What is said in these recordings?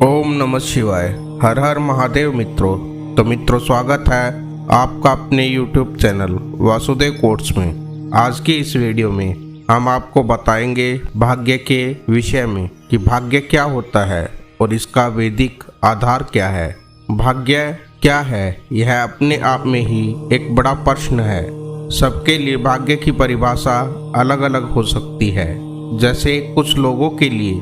ओम नमः शिवाय। हर हर महादेव मित्रों। तो मित्रों, स्वागत है आपका अपने YouTube चैनल वासुदेव कोट्स में। आज की इस वीडियो में हम आपको बताएंगे भाग्य के विषय में कि भाग्य क्या होता है और इसका वैदिक आधार क्या है। भाग्य क्या है, यह अपने आप में ही एक बड़ा प्रश्न है। सबके लिए भाग्य की परिभाषा अलग अलग हो सकती है। जैसे कुछ लोगों के लिए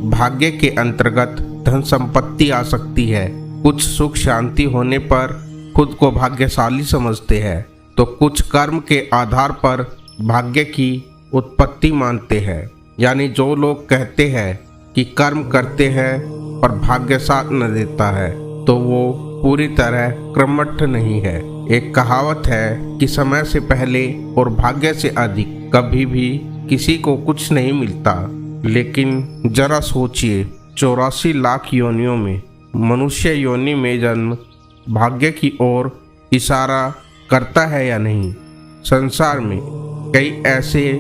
भाग्य के अंतर्गत धन संपत्ति आ सकती है, कुछ सुख शांति होने पर खुद को भाग्यशाली समझते हैं, तो कुछ कर्म के आधार पर भाग्य की उत्पत्ति मानते हैं। यानी जो लोग कहते हैं कि कर्म करते हैं पर भाग्य साथ न देता है, तो वो पूरी तरह कर्मठ नहीं है। एक कहावत है कि समय से पहले और भाग्य से अधिक कभी भी किसी को कुछ नहीं मिलता। लेकिन जरा सोचिए, 84 लाख योनियों में मनुष्य योनि में जन्म भाग्य की ओर इशारा करता है या नहीं। संसार में कई ऐसे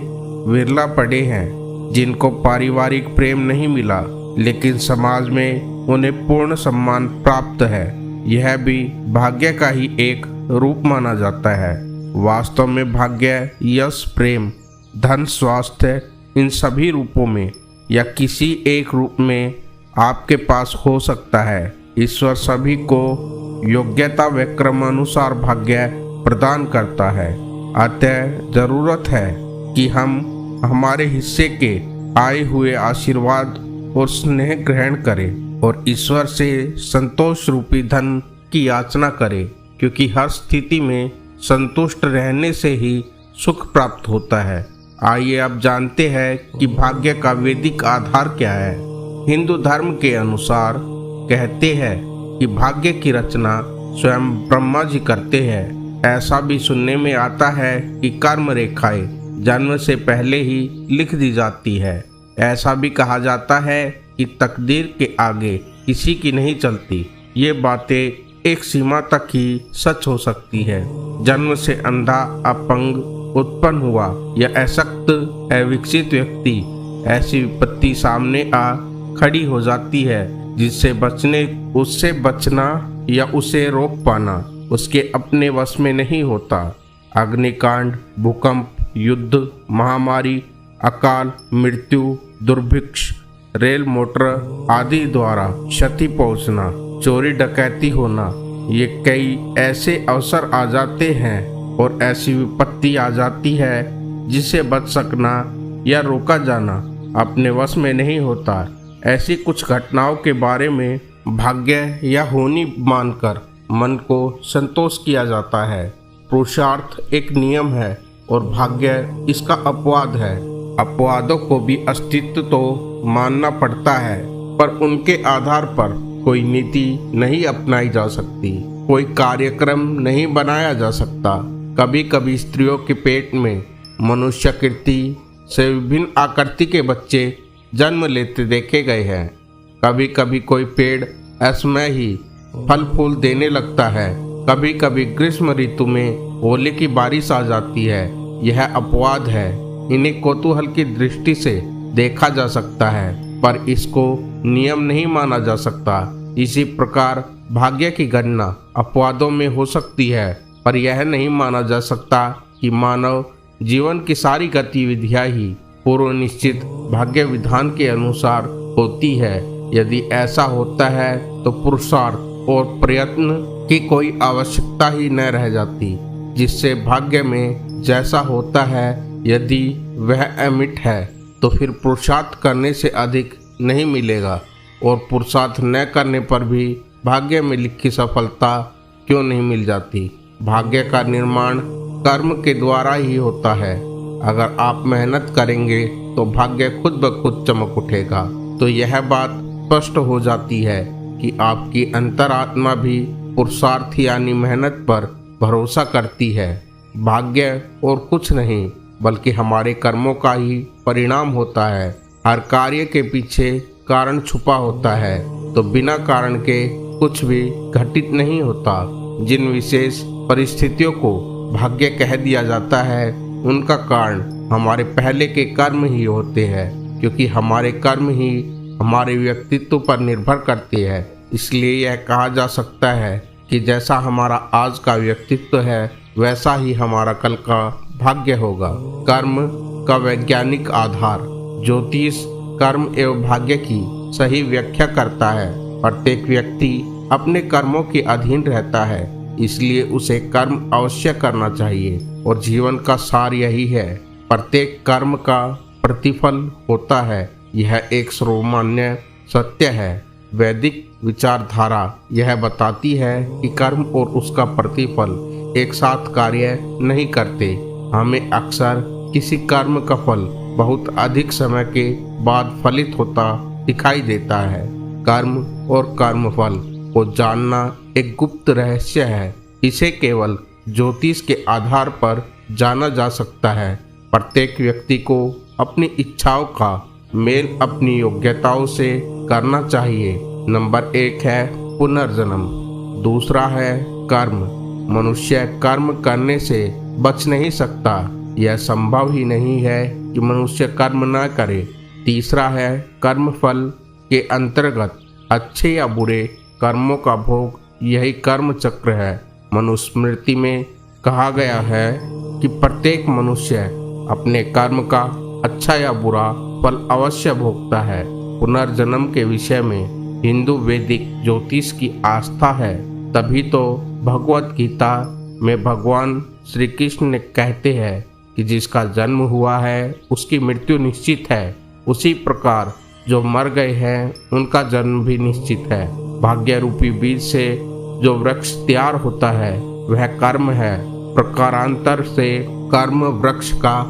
विरला पड़े हैं जिनको पारिवारिक प्रेम नहीं मिला, लेकिन समाज में उन्हें पूर्ण सम्मान प्राप्त है। यह भी भाग्य का ही एक रूप माना जाता है। वास्तव में भाग्य यश, प्रेम, धन, स्वास्थ्य, इन सभी रूपों में या किसी एक रूप में आपके पास हो सकता है। ईश्वर सभी को योग्यता व क्रमानुसार भाग्य प्रदान करता है। अतः जरूरत है कि हम हमारे हिस्से के आए हुए आशीर्वाद और स्नेह ग्रहण करें और ईश्वर से संतोष रूपी धन की याचना करें, क्योंकि हर स्थिति में संतुष्ट रहने से ही सुख प्राप्त होता है। आइए अब जानते हैं कि भाग्य का वैदिक आधार क्या है। हिंदू धर्म के अनुसार कहते हैं कि भाग्य की रचना स्वयं ब्रह्मा जी करते हैं। ऐसा भी सुनने में आता है कि कर्म रेखाएं जन्म से पहले ही लिख दी जाती है। ऐसा भी कहा जाता है कि तकदीर के आगे किसी की नहीं चलती। ये बातें एक सीमा तक ही सच हो सकती है। जन्म से अंधा, अपंग उत्पन्न हुआ या अशक्त, अविकसित व्यक्ति, ऐसी विपत्ति सामने आ खड़ी हो जाती है जिससे उससे बचना या उसे रोक पाना उसके अपने वश में नहीं होता। अग्निकांड, भूकंप, युद्ध, महामारी, अकाल मृत्यु, दुर्भिक्ष, रेल मोटर आदि द्वारा क्षति पहुंचना, चोरी डकैती होना, ये कई ऐसे अवसर आ जाते हैं और ऐसी विपत्ति आ जाती है जिसे बच सकना या रोका जाना अपने वश में नहीं होता। ऐसी कुछ घटनाओं के बारे में भाग्य या होनी मानकर मन को संतोष किया जाता है। पुरुषार्थ एक नियम है और भाग्य इसका अपवाद है। अपवादों को भी अस्तित्व तो मानना पड़ता है, पर उनके आधार पर कोई नीति नहीं अपनाई जा सकती, कोई कार्यक्रम नहीं बनाया जा सकता। कभी कभी स्त्रियों के पेट में मनुष्याकृति से विभिन्न आकृति के बच्चे जन्म लेते देखे गए हैं। कभी कभी कोई पेड़ असमय ही फल फूल देने लगता है। कभी कभी ग्रीष्म ऋतु में ओले की बारिश आ जाती है। यह अपवाद है। इन्हें कौतूहल की दृष्टि से देखा जा सकता है, पर इसको नियम नहीं माना जा सकता। इसी प्रकार भाग्य की गणना अपवादों में हो सकती है, पर यह नहीं माना जा सकता कि मानव जीवन की सारी गतिविधियां ही पूर्व निश्चित भाग्य विधान के अनुसार होती है। यदि ऐसा होता है तो पुरुषार्थ और प्रयत्न की कोई आवश्यकता ही न रह जाती, जिससे भाग्य में जैसा होता है यदि वह अमिट है तो फिर पुरुषार्थ करने से अधिक नहीं मिलेगा, और पुरुषार्थ न करने पर भी भाग्य में लिखी सफलता क्यों नहीं मिल जाती। भाग्य का निर्माण कर्म के द्वारा ही होता है। अगर आप मेहनत करेंगे तो भाग्य खुद ब खुद चमक उठेगा। तो यह बात स्पष्ट हो जाती है कि आपकी अंतरात्मा भी पुरुषार्थ यानी मेहनत पर भरोसा करती है। भाग्य और कुछ नहीं बल्कि हमारे कर्मों का ही परिणाम होता है। हर कार्य के पीछे कारण छुपा होता है, तो बिना कारण के कुछ भी घटित नहीं होता। जिन विशेष परिस्थितियों को भाग्य कह दिया जाता है, उनका कारण हमारे पहले के कर्म ही होते हैं, क्योंकि हमारे कर्म ही हमारे व्यक्तित्व पर निर्भर करती है। इसलिए यह कहा जा सकता है कि जैसा हमारा आज का व्यक्तित्व है वैसा ही हमारा कल का भाग्य होगा। कर्म का वैज्ञानिक आधार। ज्योतिष कर्म एवं भाग्य की सही व्याख्या करता है। प्रत्येक व्यक्ति अपने कर्मों के अधीन रहता है, इसलिए उसे कर्म अवश्य करना चाहिए और जीवन का सार यही है। प्रत्येक कर्म का प्रतिफल होता है, यह एक सर्वमान्य सत्य है। वैदिक विचारधारा यह बताती है कि कर्म और उसका प्रतिफल एक साथ कार्य नहीं करते। हमें अक्सर किसी कर्म का फल बहुत अधिक समय के बाद फलित होता दिखाई देता है। कर्म और कर्मफल को जानना एक गुप्त रहस्य है। इसे केवल ज्योतिष के आधार पर जाना जा सकता है। प्रत्येक व्यक्ति को अपनी इच्छाओं का मेल अपनी योग्यताओं से करना चाहिए। नंबर 1 है पुनर्जन्म। दूसरा है कर्म। मनुष्य कर्म करने से बच नहीं सकता। यह संभव ही नहीं है कि मनुष्य कर्म न करे। तीसरा है कर्मफल के अंतर्गत अच्छे या बुरे कर्मों का भोग, यही कर्म चक्र है। मनुस्मृति में कहा गया है कि प्रत्येक मनुष्य अपने कर्म का अच्छा या बुरा फल अवश्य भोगता है। पुनर्जन्म के विषय में हिंदू वैदिक ज्योतिष की आस्था है, तभी तो भगवत गीता में भगवान श्री कृष्ण ने कहते हैं कि जिसका जन्म हुआ है उसकी मृत्यु निश्चित है। उसी प्रकार जो मर गए हैं उनका जन्म भी निश्चित है। भाग्य रूपी बीज से जो वृक्ष तैयार होता है वह कर्म है। प्रकारांतर से कर्म वृक्ष का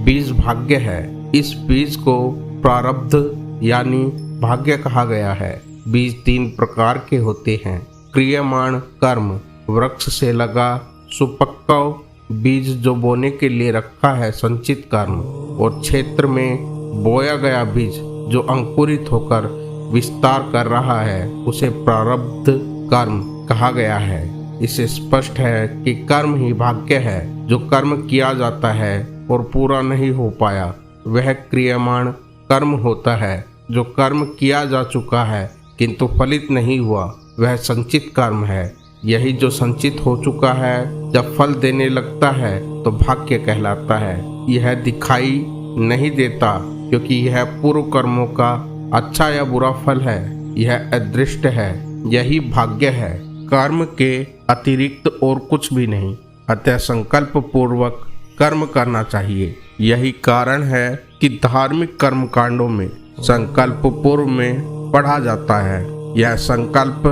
बीज भाग्य है। इस बीज को प्रारब्ध यानी भाग्य कहा गया है। बीज 3 प्रकार के होते हैं। क्रियमाण कर्म, वृक्ष से लगा सुपक्व बीज जो बोने के लिए रखा है संचित कर्म, और क्षेत्र में बोया गया बीज जो अंकुरित होकर विस्तार कर रहा है उसे प्रारब्ध कर्म कहा गया है। इससे स्पष्ट है कि कर्म ही भाग्य है। जो कर्म किया जाता है और पूरा नहीं हो पाया वह क्रियमाण कर्म होता है। जो कर्म किया जा चुका है किंतु फलित नहीं हुआ वह संचित कर्म है। यही जो संचित हो चुका है जब फल देने लगता है तो भाग्य कहलाता है। यह दिखाई नहीं देता क्योंकि यह पूर्व कर्मों का अच्छा या बुरा फल है। यह अदृष्ट है, यही भाग्य है। कर्म के अतिरिक्त और कुछ भी नहीं, अतः संकल्प पूर्वक कर्म करना चाहिए। यही कारण है कि धार्मिक कर्म कांडों में संकल्प पूर्व में पढ़ा जाता है। यह संकल्प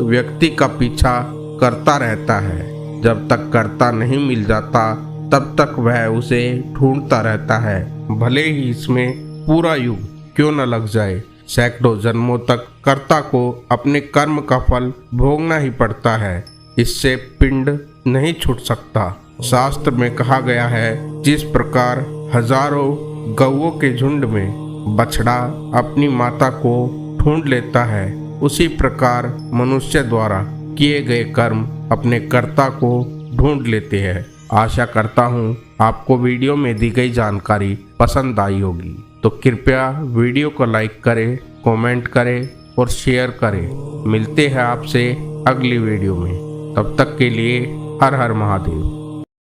व्यक्ति का पीछा करता रहता है। जब तक कर्ता नहीं मिल जाता तब तक वह उसे ढूंढता रहता है, भले ही इसमें पूरा युग क्यों न लग जाए। सैकड़ों जन्मों तक कर्ता को अपने कर्म का फल भोगना ही पड़ता है। इससे पिंड नहीं छूट सकता। शास्त्र में कहा गया है, जिस प्रकार हजारों गौओं के झुंड में बछड़ा अपनी माता को ढूंढ लेता है, उसी प्रकार मनुष्य द्वारा किए गए कर्म अपने कर्ता को ढूंढ लेते हैं। आशा करता हूँ आपको वीडियो में दी गई जानकारी पसंद आई होगी, तो कृपया वीडियो को लाइक करें, कमेंट करें और शेयर करें। मिलते हैं आपसे अगली वीडियो में। तब तक के लिए हर हर महादेव।